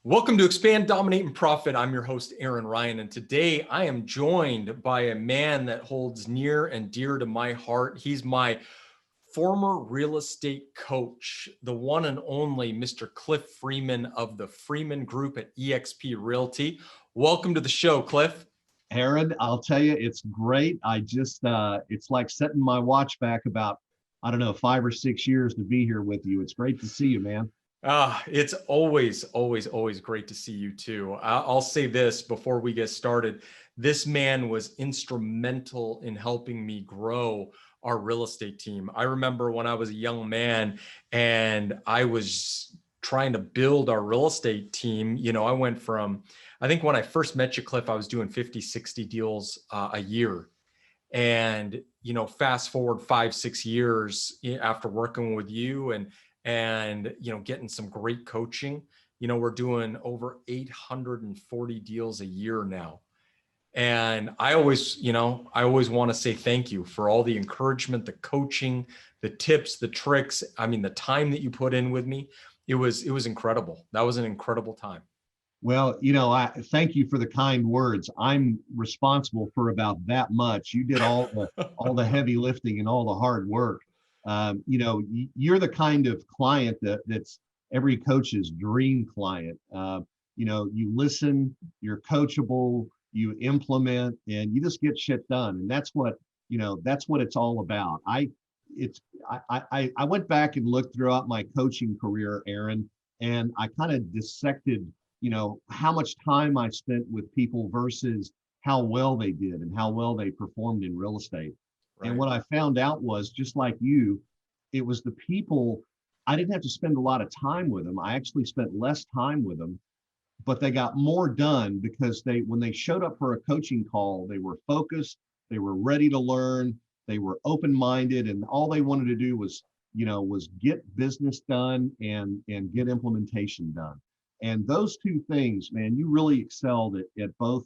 Welcome to Expand, Dominate, and Profit. I'm your host, Aaron Ryan, and today I am joined by a man that holds near and dear to my heart. He's my former real estate coach, the one and only Mr. Cliff Freeman of the Freeman Group at eXp Realty. Welcome to the show, Cliff. Aaron, I'll tell you, it's great. It's like setting my watch back about, I don't know, 5 or 6 years to be here with you. It's great to see you, man. It's always great to see you too. I'll say this before we get started. This man was instrumental in helping me grow our real estate team. I remember when I was a young man and I was trying to build our real estate team. I went from, I think when I first met you, Cliff, I was doing 50, 60 deals a year. And, fast forward 5, 6 years after working with you and getting some great coaching, we're doing over 840 deals a year now. And I always want to say thank you for all the encouragement, the coaching, the tips, the tricks. I mean, the time that you put in with me, it was incredible. That was an incredible time. Well, I thank you for the kind words. I'm responsible for about that much. You did all the heavy lifting and all the hard work. You're the kind of client that's every coach's dream client. You listen, you're coachable, you implement, and you just get shit done. And that's what it's all about. I went back and looked throughout my coaching career, Aaron, and I kind of dissected how much time I spent with people versus how well they did and how well they performed in real estate. Right. And what I found out was, just like you, it was the people. I didn't have to spend a lot of time with them. I actually spent less time with them, but they got more done because when they showed up for a coaching call, they were focused, they were ready to learn, they were open-minded, and all they wanted to do was get business done and get implementation done. And those two things, man, you really excelled at both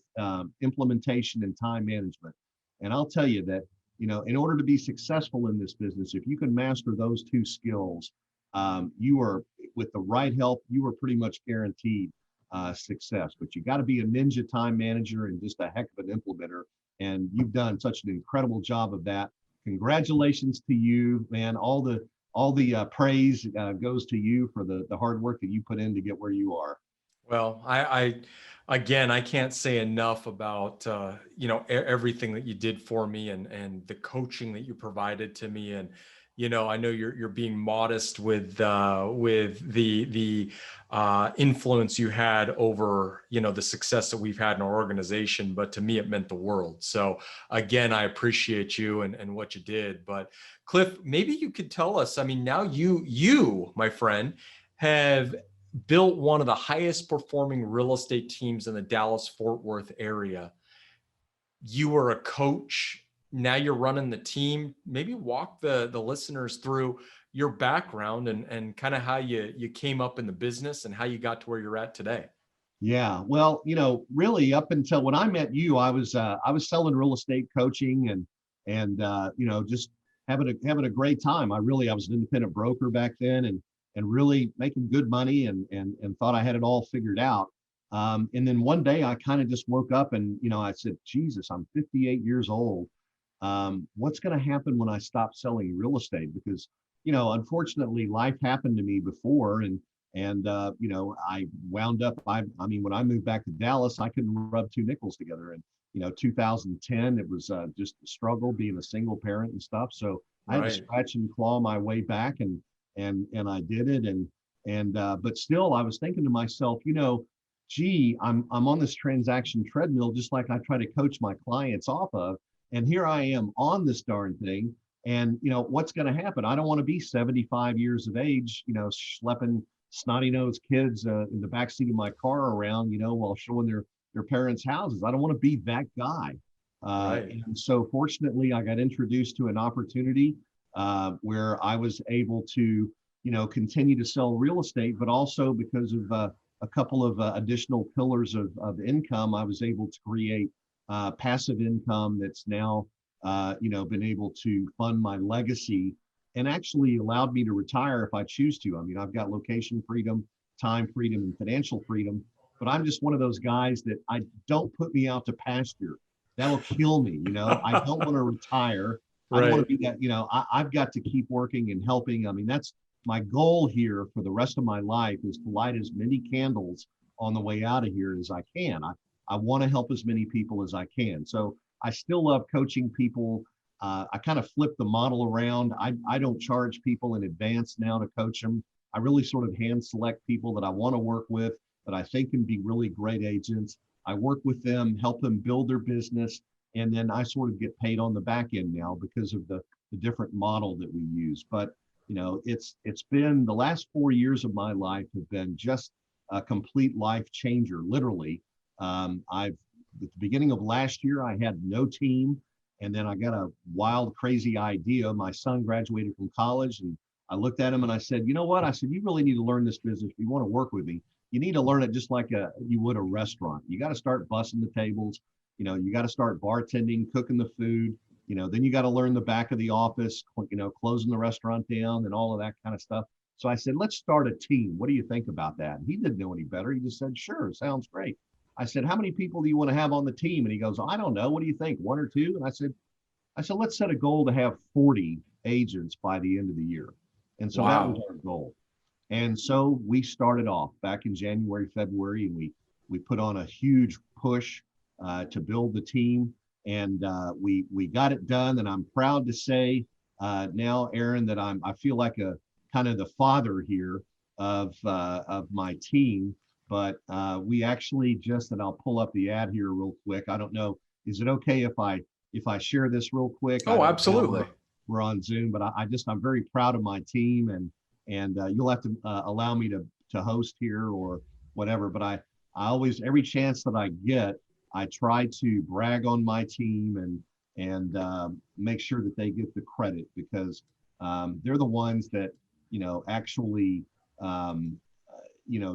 implementation and time management. And I'll tell you that, in order to be successful in this business, if you can master those two skills, you are, with the right help, you are pretty much guaranteed success. But you got to be a ninja time manager and just a heck of an implementer. And you've done such an incredible job of that. Congratulations to you, man. All the praise goes to you for the hard work that you put in to get where you are. Well, I can't say enough about, everything that you did for me and the coaching that you provided to me. And, I know you're being modest with the influence you had over, the success that we've had in our organization. But to me, it meant the world. So again, I appreciate you and what you did. But Cliff, maybe you could tell us, I mean, now you, my friend, have built one of the highest performing real estate teams in the Dallas-Fort Worth area. You were a coach. Now you're running the team. Maybe walk the listeners through your background and kind of how you came up in the business and how you got to where you're at today. Yeah, well, really up until when I met you, I was selling real estate coaching and just having a great time. I was an independent broker back then and really making good money and thought I had it all figured out. And then one day I kind of just woke up and, I said, Jesus, I'm 58 years old. What's going to happen when I stop selling real estate? Because, unfortunately life happened to me before and I wound up, I mean, when I moved back to Dallas, I couldn't rub two nickels together. And, 2010, it was just a struggle being a single parent and stuff. So I had to scratch and claw my way back and I did it. But still I was thinking to myself, gee, I'm on this transaction treadmill, just like I try to coach my clients off of. And here I am on this darn thing. And, what's going to happen? I don't want to be 75 years of age, schlepping snotty-nosed kids in the backseat of my car around, while showing their parents' houses. I don't want to be that guy. And so fortunately, I got introduced to an opportunity where I was able to, continue to sell real estate, but also because of a couple of additional pillars of income, I was able to create passive income that's now, been able to fund my legacy and actually allowed me to retire if I choose to. I mean, I've got location freedom. time freedom and financial freedom. But I'm just one of those guys that I don't put me out to pasture. That'll kill me. I don't want to retire. I don't want Right. to be that, I've got to keep working and helping. I mean, that's my goal here for the rest of my life, is to light as many candles on the way out of here as I can. I want to help as many people as I can. So I still love coaching people. I kind of flip the model around. I don't charge people in advance now to coach them. I really sort of hand select people that I want to work with, that I think can be really great agents. I work with them, help them build their business, and then I sort of get paid on the back end now because of the different model that we use. But it's been, the last 4 years of my life have been just a complete life changer, literally. At the beginning of last year, I had no team. And then I got a wild, crazy idea. My son graduated from college, and I looked at him and I said, you know what? I said, you really need to learn this business. If you want to work with me, you need to learn it just like you would a restaurant. You got to start bussing the tables. You got to start bartending, cooking the food. Then you got to learn the back of the office, closing the restaurant down and all of that kind of stuff. So I said, let's start a team. What do you think about that? And he didn't know any better. He just said, sure, sounds great. I said, how many people do you want to have on the team? And he goes, I don't know. What do you think? One or two? And I said, let's set a goal to have 40 agents by the end of the year. And so that was Wow. our goal. And so we started off back in January, February, and we put on a huge push to build the team. And we got it done. And I'm proud to say now, Aaron, that I feel like a kind of the father here of my team. But we actually just, and I'll pull up the ad here real quick. I don't know, is it okay if I share this real quick? I Oh, know now absolutely. we're on Zoom, but I'm very proud of my team, and you'll have to allow me to host here or whatever. But I always, every chance that I get, I try to brag on my team and make sure that they get the credit, because they're the ones that actually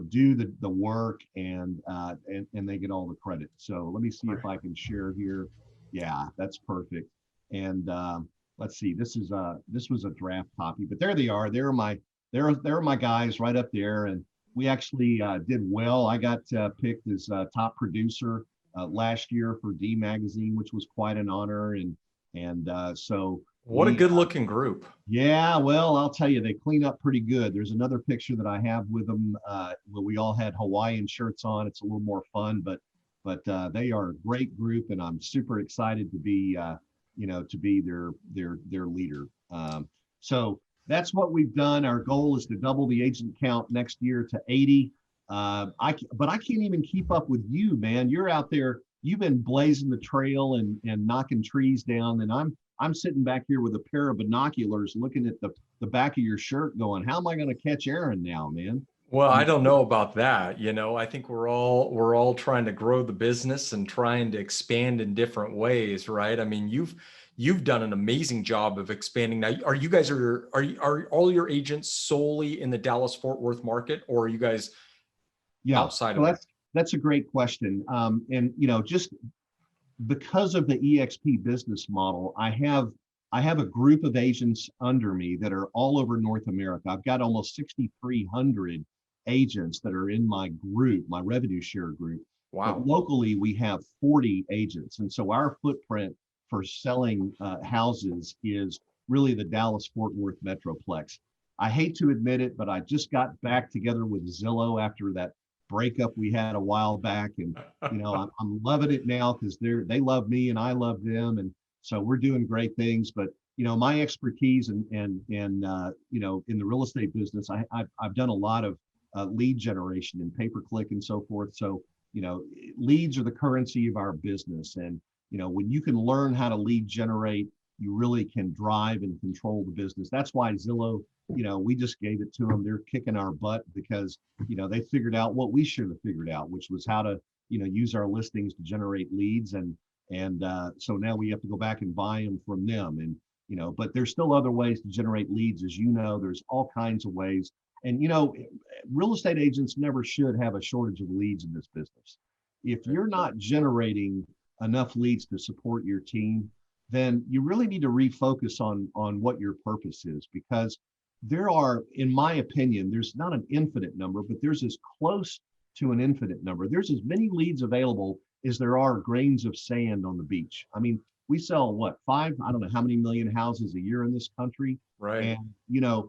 do the work, and they get all the credit. So let me see if I can share here. Yeah, that's perfect. And let's see, this was a draft copy, but there they are. They're my guys right up there, and we actually did well. I got picked as top producer last year for D Magazine, which was quite an honor, and so What a we good looking group. yeah, well, I'll tell you, they clean up pretty good. There's another picture that I have with them where we all had Hawaiian shirts on. It's a little more fun, but they are a great group, and I'm super excited to be their leader. So that's what we've done. Our goal is to double the agent count next year to 80. But I can't even keep up with you, man. You're out there. You've been blazing the trail and knocking trees down, and I'm sitting back here with a pair of binoculars looking at the back of your shirt going, how am I going to catch Aaron now, man? Well, I I mean, don't know about that. I think we're all trying to grow the business and trying to expand in different ways, right? I mean, you've done an amazing job of expanding. Now, are all your agents solely in the Dallas Fort Worth market, or are you guys yeah, outside so of that? that's a great question. And just because of the EXP business model, I have a group of agents under me that are all over North America. I've got almost 6,300 agents that are in my group, my revenue share group. But Wow. locally, we have 40 agents. And so our footprint for selling houses is really the Dallas Fort Worth Metroplex. I hate to admit it, but I just got back together with Zillow after that breakup we had a while back. And, I'm loving it now because they love me and I love them. And so we're doing great things. But, my expertise and in the real estate business, I've done a lot of lead generation and pay-per-click and so forth. So, leads are the currency of our business. And, when you can learn how to lead generate, you really can drive and control the business. That's why Zillow, we just gave it to them. They're kicking our butt because, they figured out what we should have figured out, which was how to, use our listings to generate leads. And so now we have to go back and buy them from them. And, but there's still other ways to generate leads. As there's all kinds of ways. And, real estate agents never should have a shortage of leads in this business. If you're not generating enough leads to support your team, then you really need to refocus on what your purpose is, because there are, in my opinion, there's not an infinite number, but there's as close to an infinite number. There's as many leads available as there are grains of sand on the beach. I mean, we sell what, I don't know how many million houses a year in this country. Right. And,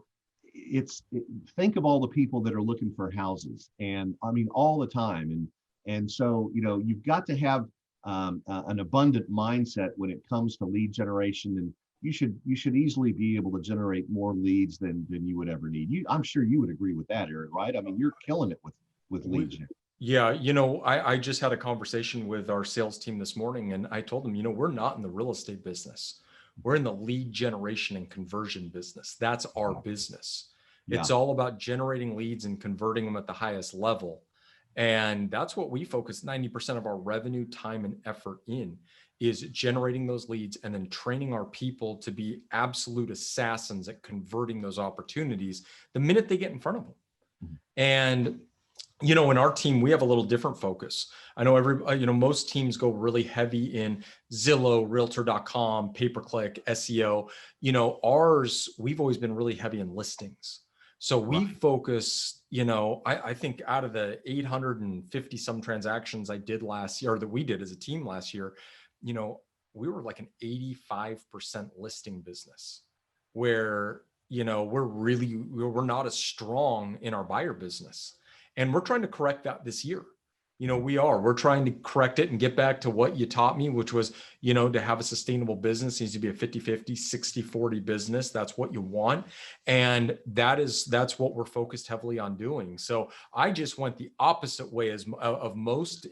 think of all the people that are looking for houses, and I mean, all the time. And so, you've got to have an abundant mindset when it comes to lead generation. And you should easily be able to generate more leads than you would ever need. I'm sure you would agree with that, Eric, right? I mean, you're killing it with leads. Yeah, I just had a conversation with our sales team this morning, and I told them, we're not in the real estate business. We're in the lead generation and conversion business. That's our business. Yeah, It's all about generating leads and converting them at the highest level. And that's what we focus 90% of our revenue, time, and effort in, is generating those leads and then training our people to be absolute assassins at converting those opportunities the minute they get in front of them. Mhm. And in our team, we have a little different focus. I know most teams go really heavy in Zillow, realtor.com, pay-per-click, SEO. Ours, we've always been really heavy in listings. So we Right. focus, I think out of the 850 some transactions I did last year, or that we did as a team last year, we were like an 85% listing business where, we're not as strong in our buyer business. And we're trying to correct that this year. We're trying to correct it and get back to what you taught me, which was, to have a sustainable business needs to be a 50-50, 60-40 business. That's what you want. And that's what we're focused heavily on doing. So I just went the opposite way of most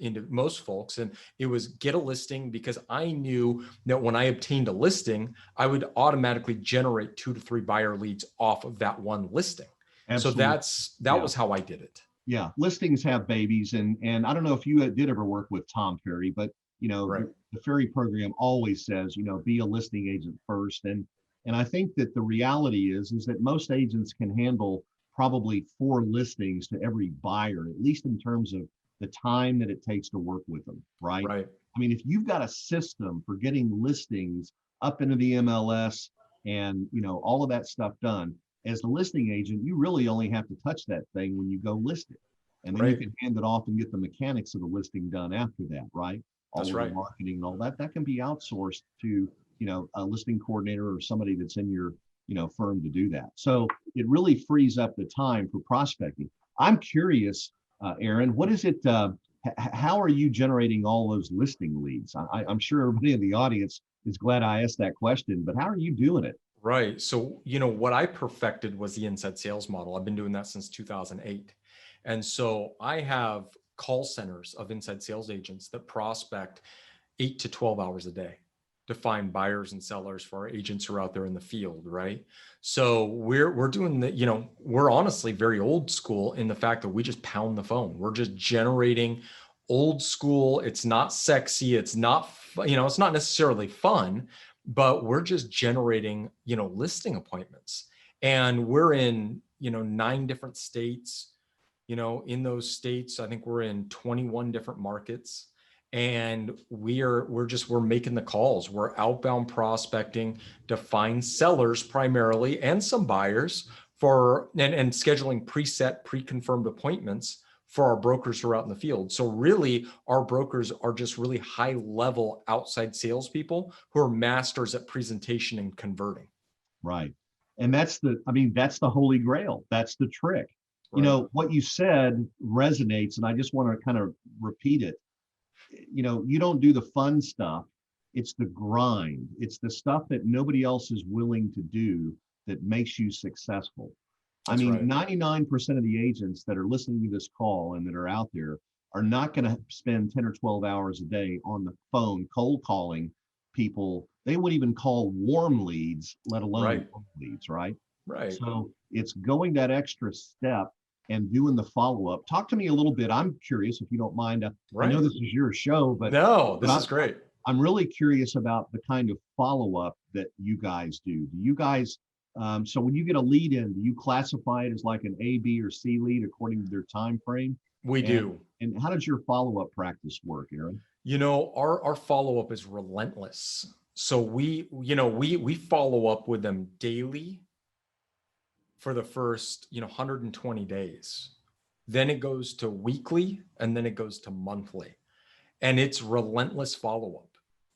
folks. And it was get a listing, because I knew that when I obtained a listing, I would automatically generate 2 to 3 buyer leads off of that one listing. Absolutely. So that was how I did it. Yeah, listings have babies, and I don't know if you did ever work with Tom Ferry, but Right. the Ferry program always says, be a listing agent first. And I think that the reality is that most agents can handle probably 4 listings to every buyer, at least in terms of the time that it takes to work with them, right? Right. I mean, if you've got a system for getting listings up into the MLS and all of that stuff done, as the listing agent, you really only have to touch that thing when you go list it. And then you Right. can hand it off and get the mechanics of the listing done after that, right? All That's of the right. marketing and all that. That can be outsourced to, a listing coordinator or somebody that's in your, firm to do that. So it really frees up the time for prospecting. I'm curious, Aaron, what is it? How are you generating all those listing leads? I'm sure everybody in the audience is glad I asked that question, but how are you doing it? Right. So, what I perfected was the inside sales model. I've been doing that since 2008. And so I have call centers of inside sales agents that prospect 8 to 12 hours a day to find buyers and sellers for our agents who are out there in the field. Right. So we're doing we're honestly very old school in the fact that we just pound the phone. We're just generating old school. It's not sexy. It's not, it's not necessarily fun, but we're just generating, listing appointments. And we're in, 9 different states. In those states, I think we're in 21 different markets. And we're making the calls. We're outbound prospecting to find sellers primarily, and some buyers and scheduling preset, pre-confirmed appointments for our brokers who are out in the field. So really, our brokers are just really high level outside salespeople who are masters at presentation and converting. Right. And that's the holy grail. That's the trick. Right. What you said resonates, and I just want to kind of repeat it. You don't do the fun stuff. It's the grind. It's the stuff that nobody else is willing to do that makes you successful. I That's mean, right. 99% of the agents that are listening to this call and that are out there are not going to spend 10 or 12 hours a day on the phone cold calling people. They wouldn't even call warm leads, let alone Right. cold leads, right? Right. So it's going that extra step and doing the follow-up. Talk to me a little bit. I'm curious, if you don't mind. I know Right. this is your show, but No, but this is great. I'm really curious about the kind of follow-up that you guys do. Do you guys, so when you get a lead in, do you classify it as like an A, B, or C lead according to their time frame? We And do. and how does your follow-up practice work, Aaron? Our follow-up is relentless. So we follow up with them daily, for the first, 120 days. Then it goes to weekly, and then it goes to monthly. And it's relentless follow-up.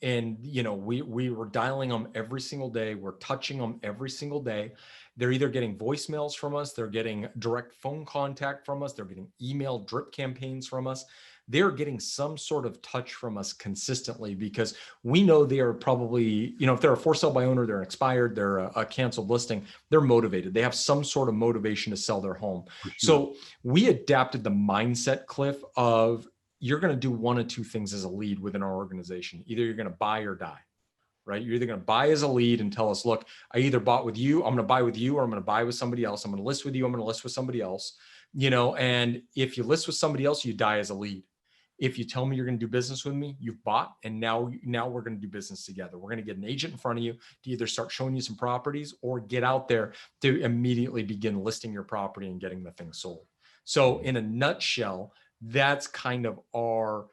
And, we were dialing them every single day. We're touching them every single day. They're either getting voicemails from us, they're getting direct phone contact from us, they're getting email drip campaigns from us. They're getting some sort of touch from us consistently, because we know they are probably, if they're a for sale by owner, they're expired, they're a canceled listing, they're motivated. They have some sort of motivation to sell their home. For sure. So we adapted the mindset, Cliff, of you're going to do one of two things as a lead within our organization. Either you're going to buy or die, right? You're either going to buy as a lead and tell us, look, I either bought with you, I'm going to buy with you, or I'm going to buy with somebody else. I'm going to list with you, I'm going to list with somebody else, and if you list with somebody else, you die as a lead. If you tell me you're going to do business with me, you've bought, and now we're going to do business together. We're going to get an agent in front of you to either start showing you some properties or get out there to immediately begin listing your property and getting the thing sold. So in a nutshell, that's kind of our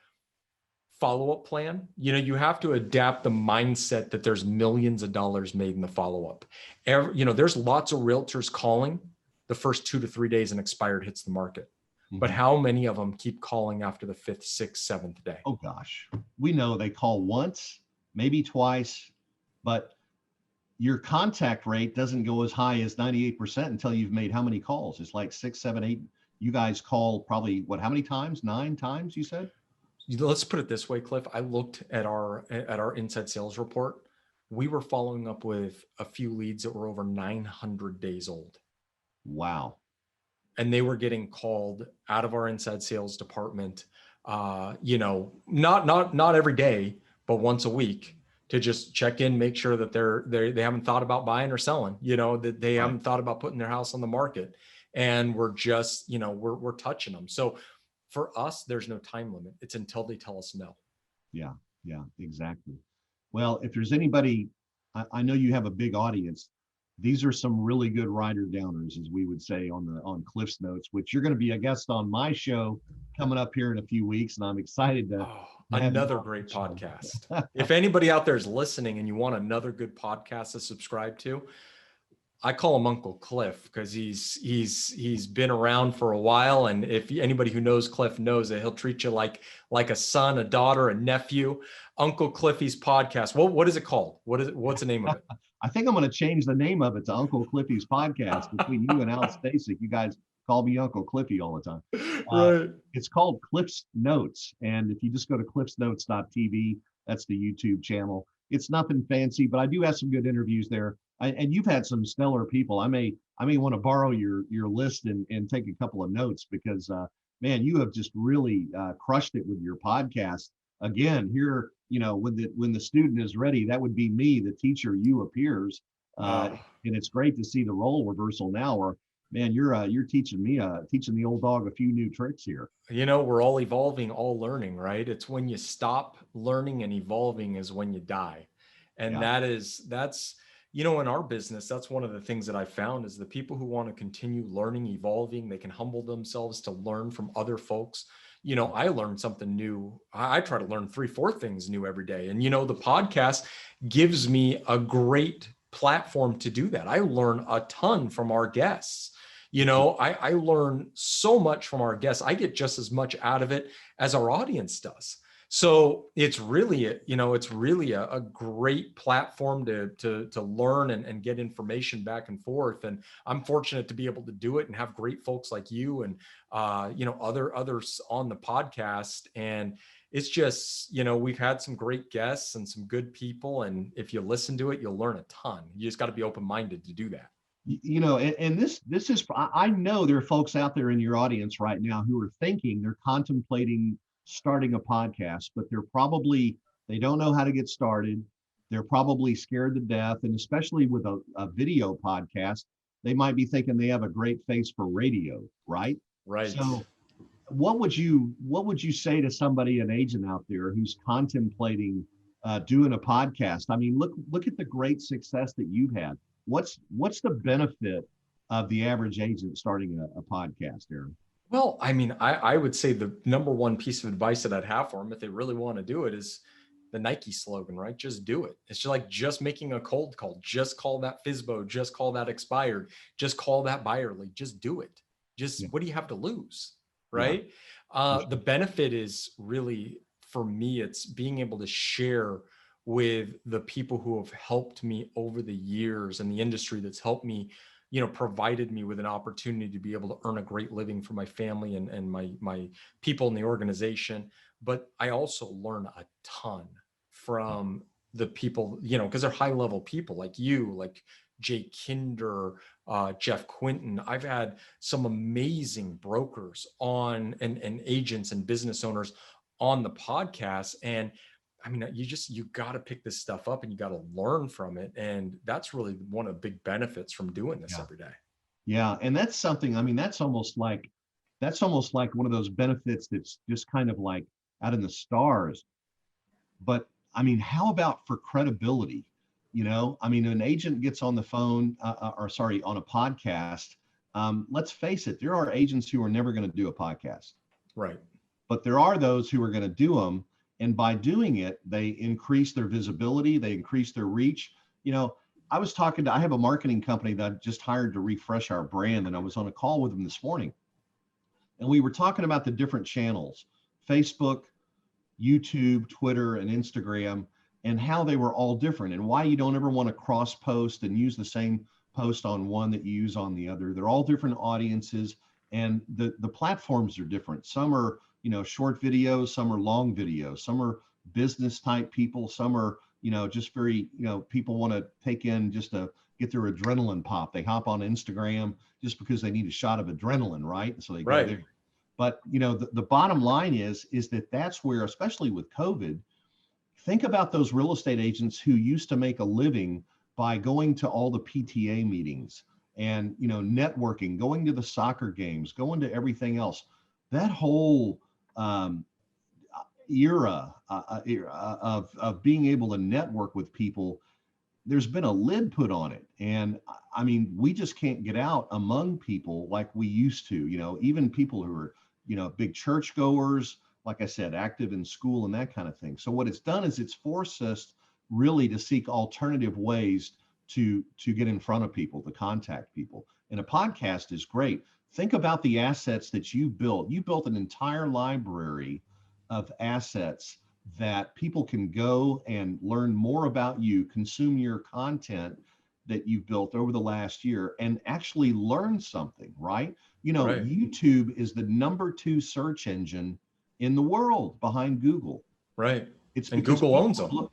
follow-up plan. You have to adapt the mindset that there's millions of dollars made in the follow-up. There's lots of realtors calling the first 2 to 3 days an expired hits the market. But how many of them keep calling after the 5th, 6th, 7th day? Oh gosh, we know they call once, maybe twice, but your contact rate doesn't go as high as 98% until you've made how many calls? It's like 6, 7, 8. You guys call probably how many times? 9 times, you said? Let's put it this way, Cliff. I looked at our inside sales report. We were following up with a few leads that were over 900 days old. Wow. And they were getting called out of our inside sales department, not every day, but once a week, to just check in, make sure that they haven't thought about buying or selling, that they haven't thought about putting their house on the market. And we're just, we're touching them. So for us, there's no time limit. It's until they tell us no. Yeah, exactly. Well, if there's anybody, I know you have a big audience. These are some really good writer downers, as we would say on Cliff's Notes, which you're going to be a guest on my show coming up here in a few weeks. And I'm excited to another great podcast. If anybody out there is listening and you want another good podcast to subscribe to, I call him Uncle Cliff, because he's been around for a while. And if anybody who knows Cliff knows that he'll treat you like a son, a daughter, a nephew. Uncle Cliffy's podcast. What is it called? What's the name of it? I think I'm going to change the name of it to Uncle Cliffy's Podcast. Between you and Al Stasic, you guys call me Uncle Cliffy all the time. Right. It's called Cliff's Notes. And if you just go to cliffsnotes.tv, that's the YouTube channel. It's nothing fancy, but I do have some good interviews there. And you've had some stellar people. I may want to borrow your list and take a couple of notes, because man, you have just really crushed it with your podcast. Again, here, when the student is ready, that would be me, the teacher. You appears, and it's great to see the role reversal now. Where, man, you're teaching the old dog a few new tricks here. We're all evolving, all learning, right? It's when you stop learning and evolving is when you die, and that's. In our business, that's one of the things that I found is the people who want to continue learning, evolving, they can humble themselves to learn from other folks. I learn something new. I try to learn 3-4 things new every day. And, the podcast gives me a great platform to do that. I learn a ton from our guests. I learn so much from our guests. I get just as much out of it as our audience does. So it's really, a great platform to learn and get information back and forth. And I'm fortunate to be able to do it and have great folks like you and, others on the podcast. And it's just, we've had some great guests and some good people. And if you listen to it, you'll learn a ton. You just got to be open-minded to do that. And this is, I know there are folks out there in your audience right now who are they're contemplating starting a podcast, but they don't know how to get started. They're probably scared to death. And especially with a video podcast, they might be thinking they have a great face for radio, right? Right. So what would you say to somebody, an agent out there who's contemplating doing a podcast? I mean, look at the great success that you've had. What's the benefit of the average agent starting a podcast, Aaron? Well, I mean, I would say the number one piece of advice that I'd have for them, if they really want to do it, is the Nike slogan, right? Just do it. It's just like just making a cold call. Just call that FISBO. Just call that expired. Just call that buyer lead. Just do it. Yeah. Just what do you have to lose, Yeah. right? The benefit is really, for me, it's being able to share with the people who have helped me over the years and the industry that's helped me, provided me with an opportunity to be able to earn a great living for my family and my people in the organization. But I also learn a ton from the people, because they're high level people like you, like Jay Kinder, Jeff Quinton. I've had some amazing brokers on and agents and business owners on the podcast. And I mean, you got to pick this stuff up and you got to learn from it. And that's really one of the big benefits from doing this Yeah. every day. Yeah. And that's something, I mean, that's almost like one of those benefits that's just kind of like out in the stars. But I mean, how about for credibility? I mean, an agent gets on the phone, on a podcast. Let's face it, there are agents who are never going to do a podcast. Right. But there are those who are going to do them. And by doing it, they increase their visibility, they increase their reach. I have a marketing company that I just hired to refresh our brand. And I was on a call with them this morning. And we were talking about the different channels, Facebook, YouTube, Twitter, and Instagram, and how they were all different and why you don't ever want to cross post and use the same post on one that you use on the other. They're all different audiences, and the platforms are different. Some are, short videos, some are long videos, some are business type people, some are, just very, people want to take in just to get their adrenaline pop. They hop on Instagram just because they need a shot of adrenaline, right? And so they go there. But the bottom line is that's where, especially with COVID, think about those real estate agents who used to make a living by going to all the PTA meetings and networking, going to the soccer games, going to everything else. That whole era of being able to network with people, there's been a lid put on it. And I mean, we just can't get out among people like we used to, even people who are, big churchgoers, like I said, active in school and that kind of thing. So what it's done is it's forced us really to seek alternative ways to get in front of people, to contact people. And a podcast is great. Think about the assets that you built. You built an entire library of assets that people can go and learn more about you, consume your content that you've built over the last year, and actually learn something, right? Right. YouTube is the #2 search engine in the world behind Google. Right. It's And because Google owns them.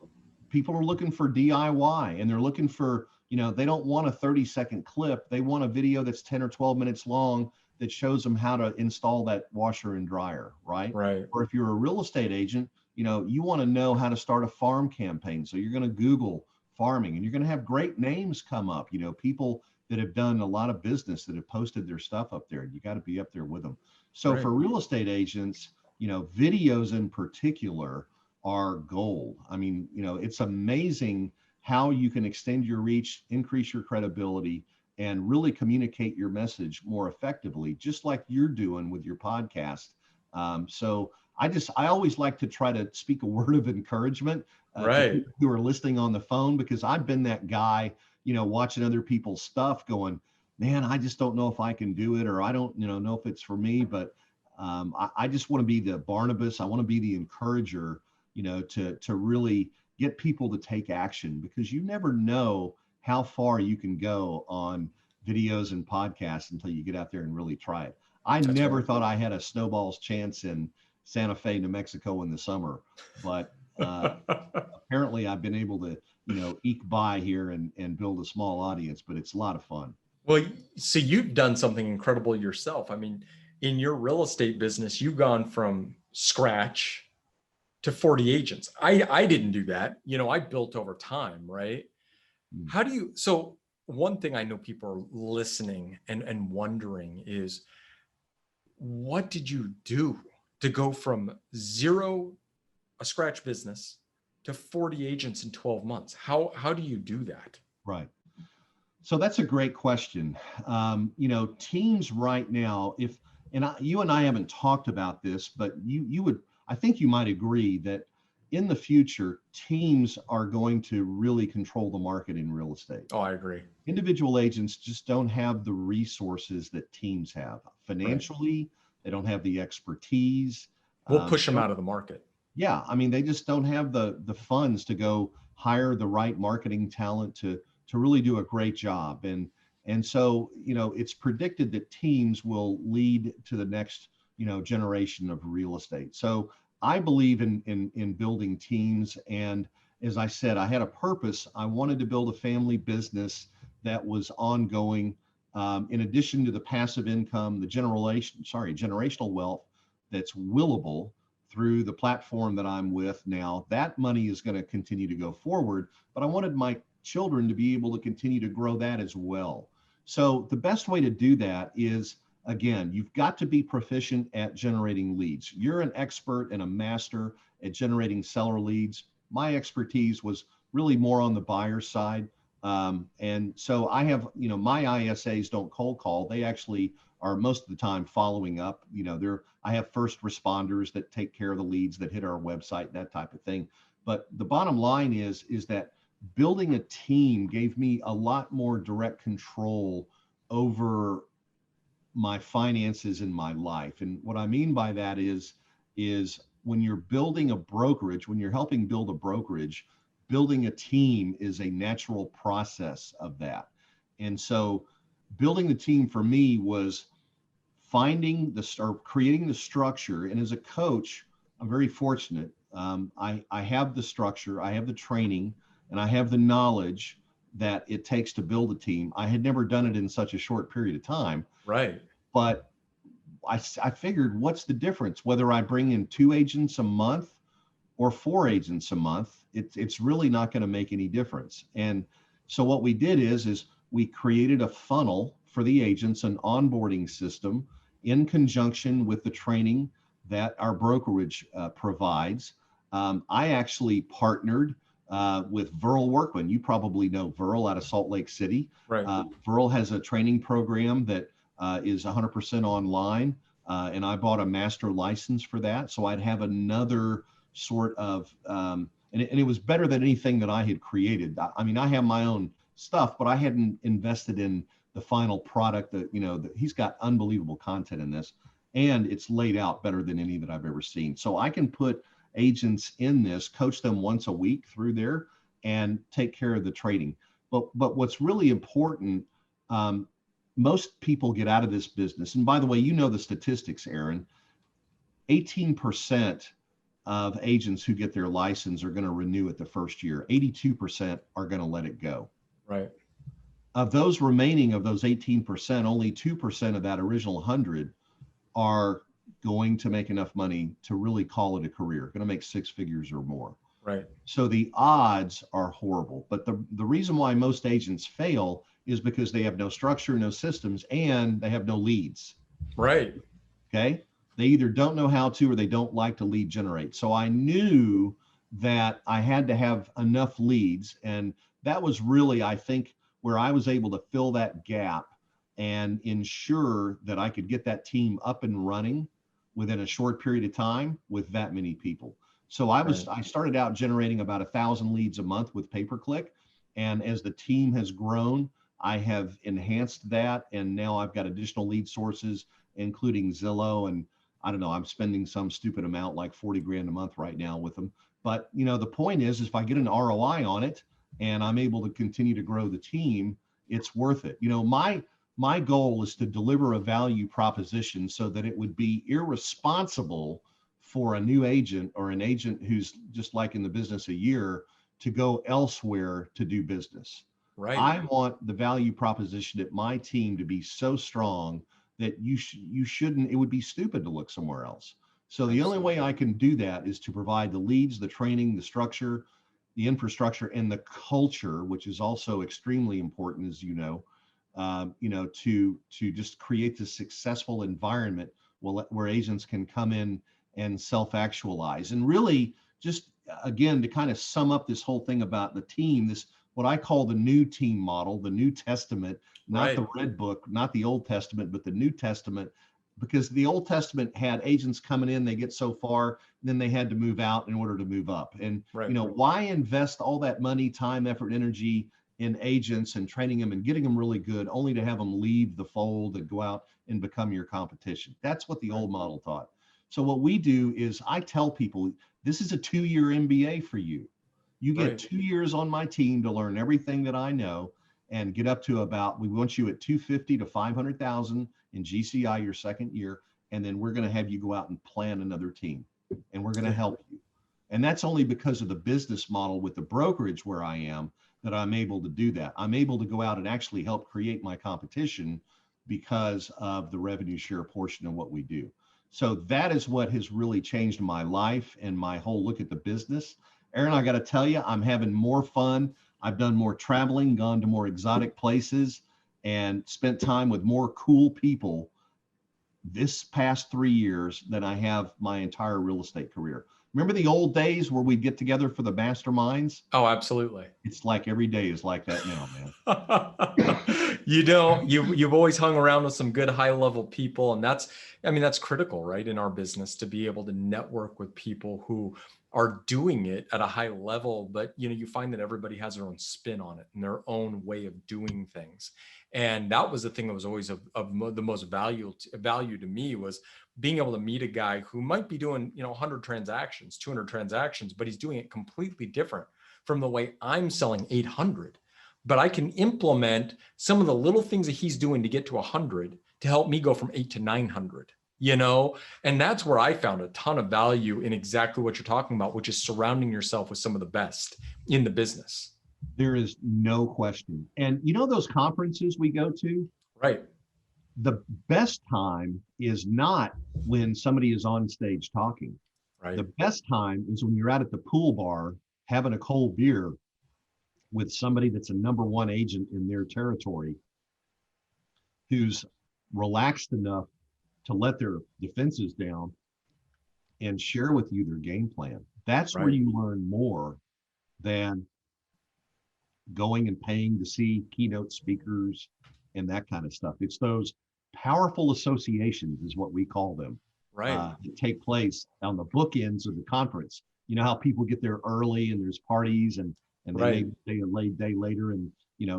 People are looking for DIY, and they're looking for, they don't want a 30-second clip. They want a video that's 10 or 12 minutes long that shows them how to install that washer and dryer, right? Right. Or if you're a real estate agent, you want to know how to start a farm campaign. So you're going to Google farming, and you're going to have great names come up, people that have done a lot of business that have posted their stuff up there. You got to be up there with them. So Right. for real estate agents, videos in particular are gold. I mean, it's amazing how you can extend your reach, increase your credibility, and really communicate your message more effectively, just like you're doing with your podcast. So I always like to try to speak a word of encouragement to Right. people who are listening on the phone, because I've been that guy, watching other people's stuff going, man, I just don't know if I can do it, or I don't, know if it's for me. But I just want to be the Barnabas. I want to be the encourager, to really get people to take action, because you never know how far you can go on videos and podcasts until you get out there and really try it. I That's never right. thought I had a snowball's chance in Santa Fe, New Mexico in the summer, but apparently I've been able to, eke by here and build a small audience, but it's a lot of fun. Well, so you've done something incredible yourself. I mean, in your real estate business, you've gone from scratch to 40 agents. I didn't do that. I built over time, right? Mm. How do you, so one thing I know people are listening and wondering is, what did you do to go from zero, a scratch business, to 40 agents in 12 months? How do you do that? Right. So that's a great question. Teams right now, you and I haven't talked about this, but you would, I think you might agree that in the future, teams are going to really control the market in real estate. Oh, I agree. Individual agents just don't have the resources that teams have. Right. Financially, they don't have the expertise. We'll push They them don't, out of the market. yeah, I mean, they just don't have the funds to go hire the right marketing talent to really do a great job. And so, it's predicted that teams will lead to the next, generation of real estate. So I believe in building teams. And as I said, I had a purpose. I wanted to build a family business that was ongoing. In addition to the passive income, the generational wealth that's willable through the platform that I'm with now, that money is going to continue to go forward. But I wanted my children to be able to continue to grow that as well. So the best way to do that is, again, you've got to be proficient at generating leads. You're an expert and a master at generating seller leads. My expertise was really more on the buyer side. And so I have, my ISAs don't cold call. They actually are most of the time following up. I have first responders that take care of the leads that hit our website, that type of thing. But the bottom line is that building a team gave me a lot more direct control over my finances in my life. And what I mean by that is when you're building a brokerage, when you're helping build a brokerage, building a team is a natural process of that. And so building the team for me was creating the structure. And as a coach, I'm very fortunate. I have the structure, I have the training, and I have the knowledge that it takes to build a team. I had never done it in such a short period of time. Right. But I figured, what's the difference whether I bring in 2 agents a month or 4 agents a month? It's really not going to make any difference. And so what we did is we created a funnel for the agents, an onboarding system in conjunction with the training that our brokerage provides. I actually partnered with Verl Workman. You probably know Verl out of Salt Lake City. Right. Verl has a training program that is 100% online. And I bought a master license for that. So I'd have another sort of, and it was better than anything that I had created. I mean, I have my own stuff, but I hadn't invested in the final product that he's got unbelievable content in this, and it's laid out better than any that I've ever seen. So I can put agents in this, coach them once a week through there, and take care of the trading. But what's really important, most people get out of this business. And by the way, the statistics, Aaron, 18% of agents who get their license are going to renew it the first year. 82% are going to let it go. Right. Of those remaining, of those 18%, only 2% of that original 100 are going to make enough money to really call it a career, going to make 6 figures or more. Right. So the odds are horrible. But the reason why most agents fail is because they have no structure, no systems, and they have no leads. Right. Okay. They either don't know how to, or they don't like to lead generate. So I knew that I had to have enough leads. And that was really, I think, where I was able to fill that gap and ensure that I could get that team up and running within a short period of time with that many people. So I started out generating about 1,000 leads a month with pay-per-click. And as the team has grown, I have enhanced that. And now I've got additional lead sources, including Zillow. And I don't know, I'm spending some stupid amount, like 40 grand a month right now with them. But the point is if I get an ROI on it and I'm able to continue to grow the team, it's worth it. My goal is to deliver a value proposition so that it would be irresponsible for a new agent or an agent who's just like in the business a year to go elsewhere to do business. Right. I want the value proposition at my team to be so strong that you shouldn't, it would be stupid to look somewhere else. So the only way I can do that is to provide the leads, the training, the structure, the infrastructure, and the culture, which is also extremely important, as to just create this successful environment where agents can come in and self-actualize. And really, just again, to kind of sum up this whole thing about the team, this what I call the new team model, the New Testament, not the Red Book, not the Old Testament, but the New Testament. because the Old Testament had agents coming in, they get so far, then they had to move out in order to move up. And, Right. you know, why invest all that money, time, effort, energy in agents and training them and getting them really good, only to have them leave the fold and go out and become your competition? That's what the old model taught. So what we do is I tell people, this is a 2-year MBA for you. You get Right. 2 years on my team to learn everything that I know and get up to about, we want you at 250 to 500,000 in GCI your second year. And then we're going to have you go out and plan another team, and we're going to Yeah. help you. And that's only because of the business model with the brokerage where I am that I'm able to do that. I'm able to go out and actually help create my competition because of the revenue share portion of what we do. So that is what has really changed my life and my whole look at the business. Aaron, I got to tell you, I'm having more fun. I've done more traveling, gone to more exotic places, and spent time with more cool people this past 3 years than I have my entire real estate career. Remember the old days where we'd get together for the masterminds? Oh, absolutely. It's like every day is like that now, man. You've always hung around with some good high level people, and that's critical, right, in our business, to be able to network with people who are doing it at a high level. But you find that everybody has their own spin on it and their own way of doing things. And that was the thing that was always of the most value to me, was being able to meet a guy who might be doing 100 transactions, 200 transactions, but he's doing it completely different from the way I'm selling 800. But I can implement some of the little things that he's doing to get to 100 to help me go from 8 to 900, and that's where I found a ton of value in exactly what you're talking about, which is surrounding yourself with some of the best in the business. There is no question. And those conferences we go to, Right. the best time is not when somebody is on stage talking. Right. The best time is when you're out at the pool bar having a cold beer with somebody that's a number one agent in their territory, who's relaxed enough to let their defenses down and share with you their game plan. That's where Right. you learn more than going and paying to see keynote speakers and that kind of stuff. It's those powerful associations, is what we call them, Right. that take place on the bookends of the conference. You know how people get there early and there's parties, and they Right. may stay a late day later, and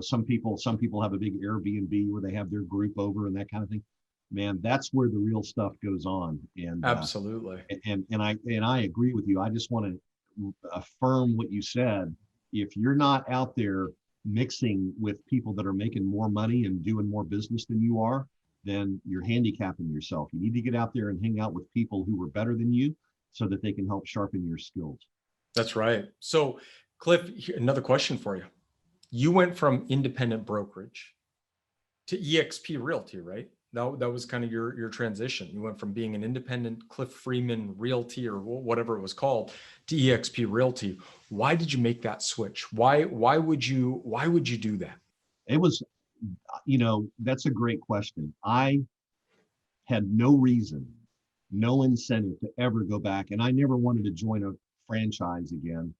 some people have a big Airbnb where they have their group over and that kind of thing. Man, that's where the real stuff goes on. And Absolutely. and I agree with you. I just want to affirm what you said. If you're not out there mixing with people that are making more money and doing more business than you are, then you're handicapping yourself. You need to get out there and hang out with people who are better than you so that they can help sharpen your skills. That's right. So, Cliff, another question for you. You went from independent brokerage to EXP Realty, right? That was kind of your transition. You went from being an independent Cliff Freeman Realty, or whatever it was called, to EXP Realty. Why did you make that switch? Why would you do that? It was, that's a great question. I had no reason, no incentive to ever go back, and I never wanted to join a franchise again.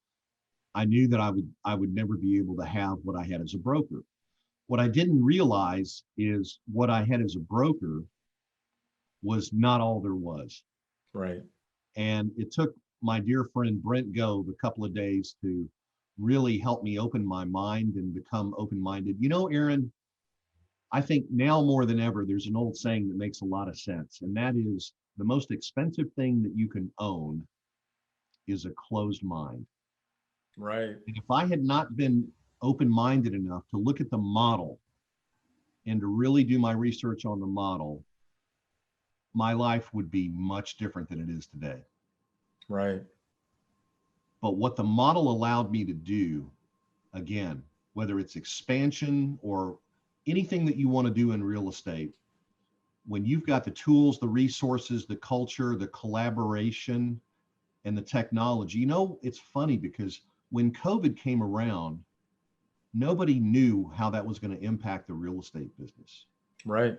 I knew that I would never be able to have what I had as a broker. What I didn't realize is what I had as a broker was not all there was. Right. And it took my dear friend Brent Gove a couple of days to really help me open my mind and become open-minded. Aaron, I think now more than ever, there's an old saying that makes a lot of sense. And that is, the most expensive thing that you can own is a closed mind. Right. And if I had not been open-minded enough to look at the model and to really do my research on the model, my life would be much different than it is today. Right. But what the model allowed me to do, again, whether it's expansion or anything that you want to do in real estate, when you've got the tools, the resources, the culture, the collaboration, and the technology, it's funny because when COVID came around, nobody knew how that was going to impact the real estate business. Right.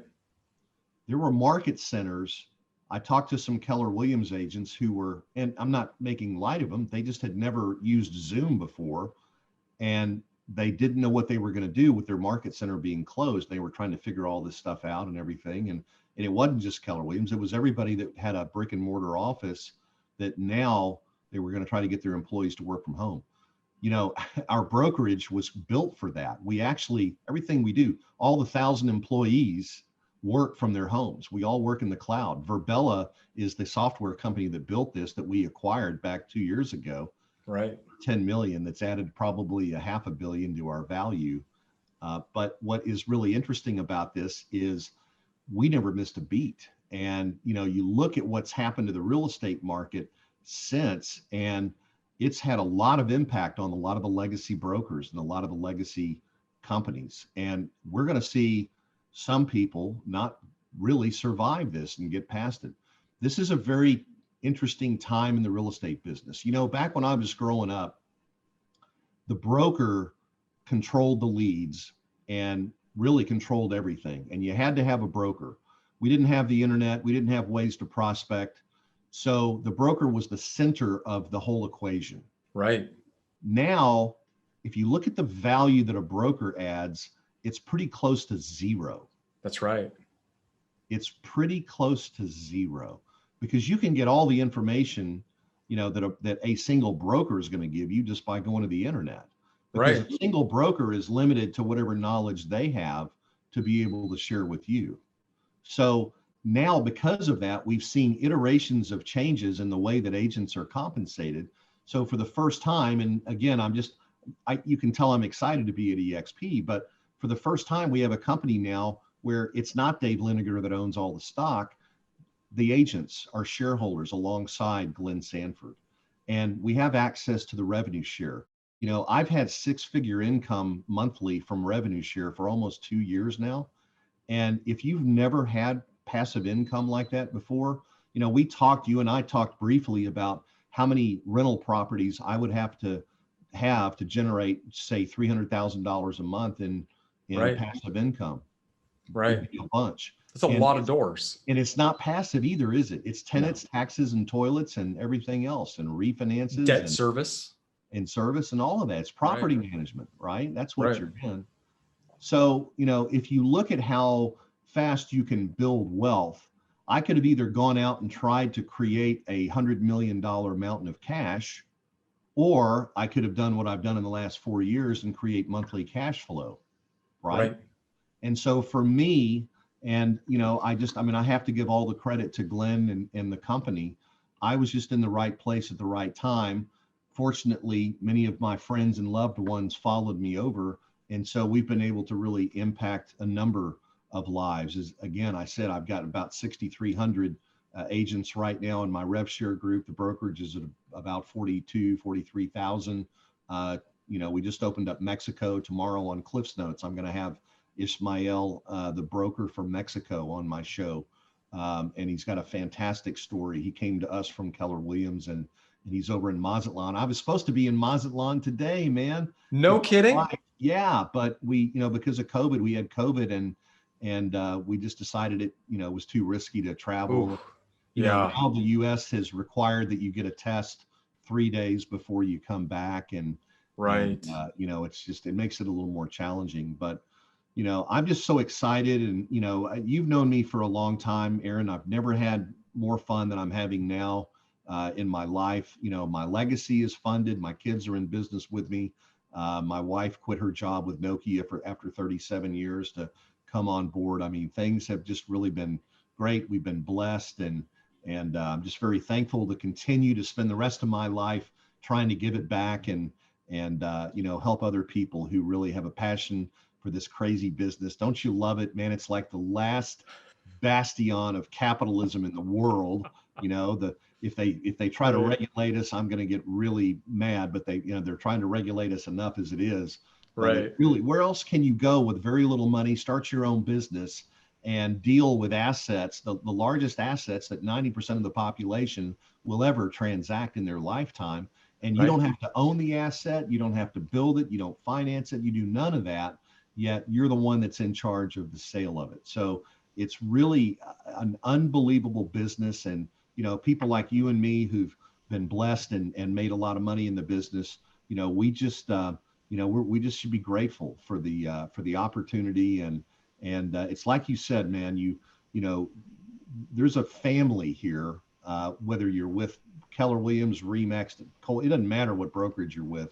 There were market centers. I talked to some Keller Williams agents who were, and I'm not making light of them, they just had never used Zoom before, and they didn't know what they were going to do with their market center being closed. They were trying to figure all this stuff out and everything. And And it wasn't just Keller Williams, it was everybody that had a brick and mortar office that now they were going to try to get their employees to work from home. You know, our brokerage was built for that. We actually, everything we do, all the 1,000 employees work from their homes. We all work in the cloud. Verbella is the software company that built this, that we acquired back 2 years ago. Right. 10 million, that's added probably a $500 million to our value. But what is really interesting about this is we never missed a beat. And, you know, you look at what's happened to the real estate market since, and it's had a lot of impact on a lot of the legacy brokers and a lot of the legacy companies. And we're going to see some people not really survive this and get past it. This is a very interesting time in the real estate business. You know, back when I was growing up, the broker controlled the leads and really controlled everything. And you had to have a broker. We didn't have the internet. We didn't have ways to prospect. So the broker was the center of the whole equation. Right. Now, if you look at the value that a broker adds, it's pretty close to zero. That's right. It's pretty close to zero, because you can get all the information, you know, that a single broker is going to give you just by going to the internet. Because Right. a single broker is limited to whatever knowledge they have to be able to share with you. So now, because of that, we've seen iterations of changes in the way that agents are compensated. So for the first time, and again, you can tell I'm excited to be at EXP, but for the first time, we have a company now where it's not Dave Liniger that owns all the stock. The agents are shareholders alongside Glenn Sanford, and we have access to the revenue share. You know, I've had 6-figure income monthly from revenue share for almost 2 years now. And if you've never had passive income like that before, you know, you and I talked briefly about how many rental properties I would have to generate, say, $300,000 a month in Right. passive income. Right. It'd be a bunch. That's a lot of doors. And it's not passive either, is it? It's tenants, taxes, and toilets, and everything else, and refinances, Debt service. and service, and all of that. It's property management, right? That's what Right. you're in. So, you know, if you look at how fast you can build wealth, I could have either gone out and tried to create a $100 million mountain of cash, or I could have done what I've done in the last 4 years and create monthly cash flow, right? And so for me, and, you know, I have to give all the credit to Glenn and the company. I was just in the right place at the right time. Fortunately, many of my friends and loved ones followed me over. And so we've been able to really impact a number of lives. As again, I said, I've got about 6,300 agents right now in my rev share group. The brokerage is at about 43,000. You know, we just opened up Mexico tomorrow on Cliff's Notes. I'm going to have Ismael, the broker from Mexico, on my show. And he's got a fantastic story. He came to us from Keller Williams, and he's over in Mazatlan. I was supposed to be in Mazatlan today, man. No kidding. Yeah, but we, you know, because of COVID, we had COVID, and we just decided it, you know, was too risky to travel. Oof. You know, now the U.S. has required that you get a test 3 days before you come back, and you know, it makes it a little more challenging. But you know, I'm just so excited, and you know, you've known me for a long time, Aaron. I've never had more fun than I'm having now in my life. You know, my legacy is funded. My kids are in business with me. My wife quit her job with Nokia after 37 years to come on board. I mean, things have just really been great. We've been blessed, and I'm just very thankful to continue to spend the rest of my life trying to give it back and you know, help other people who really have a passion for this crazy business. Don't you love it, man? It's like the last bastion of capitalism in the world. You know, if they try to regulate us, I'm going to get really mad, but they're trying to regulate us enough as it is. But really, where else can you go with very little money, start your own business, and deal with assets, the largest assets that 90% of the population will ever transact in their lifetime? And you don't have to own the asset, you don't have to build it, you don't finance it, you do none of that, yet you're the one that's in charge of the sale of it. So it's really an unbelievable business. And, you know, people like you and me who've been blessed and made a lot of money in the business, you know, we just, you know, we just should be grateful for the opportunity. And it's like you said, man, you know, there's a family here, whether you're with Keller Williams, Remax, Cole, it doesn't matter what brokerage you're with.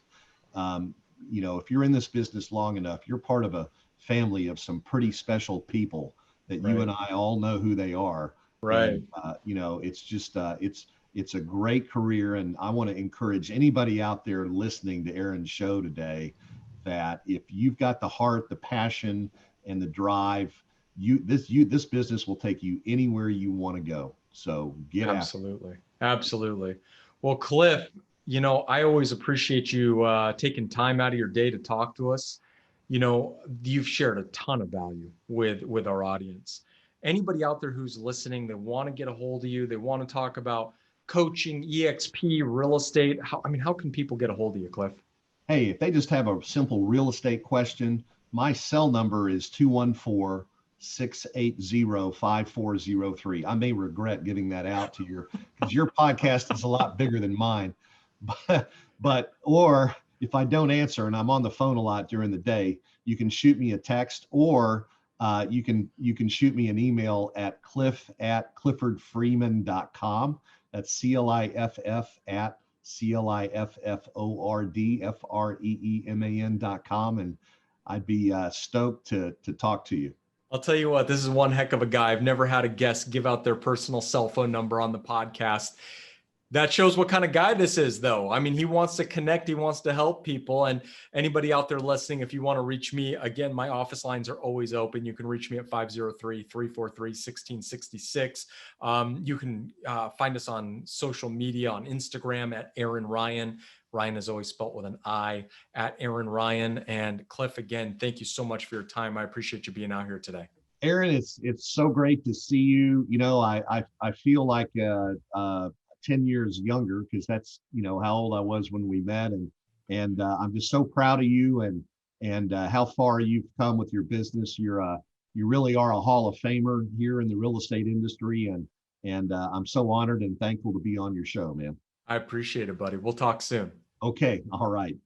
Um, you know, if you're in this business long enough, you're part of a family of some pretty special people that you Right. and I all know who they are. Right. And, you know, it's just, it's a great career. And I want to encourage anybody out there listening to Aaron's show today that if you've got the heart, the passion, and the drive, this business will take you anywhere you want to go. So get after it. Absolutely. Absolutely. Well, Cliff, I always appreciate you taking time out of your day to talk to us. You've shared a ton of value with our audience. Anybody out there who's listening, they want to get a hold of you, they want to talk about coaching, EXP, real estate. How can people get a hold of you, Cliff? Hey, if they just have a simple real estate question, my cell number is 214-680-5403. I may regret giving that out to because your podcast is a lot bigger than mine. Or if I don't answer and I'm on the phone a lot during the day, you can shoot me a text, or you can shoot me an email at cliff@cliffordfreeman.com. That's CLIFF at CLIFFORDFREEMAN.com. And I'd be stoked to talk to you. I'll tell you what, this is one heck of a guy. I've never had a guest give out their personal cell phone number on the podcast. That shows what kind of guy this is, though. He wants to connect. He wants to help people. And anybody out there listening, if you want to reach me, again, my office lines are always open. You can reach me at 503-343-1666. You can find us on social media, on Instagram at Aaron Ryan. Ryan is always spelt with an I, at Aaron Ryan. And Cliff, again, thank you so much for your time. I appreciate you being out here today. Aaron, it's so great to see you. I feel like 10 years younger, because that's, how old I was when we met. And I'm just so proud of you and how far you've come with your business. You really are a Hall of Famer here in the real estate industry. And I'm so honored and thankful to be on your show, man. I appreciate it, buddy. We'll talk soon. Okay. All right.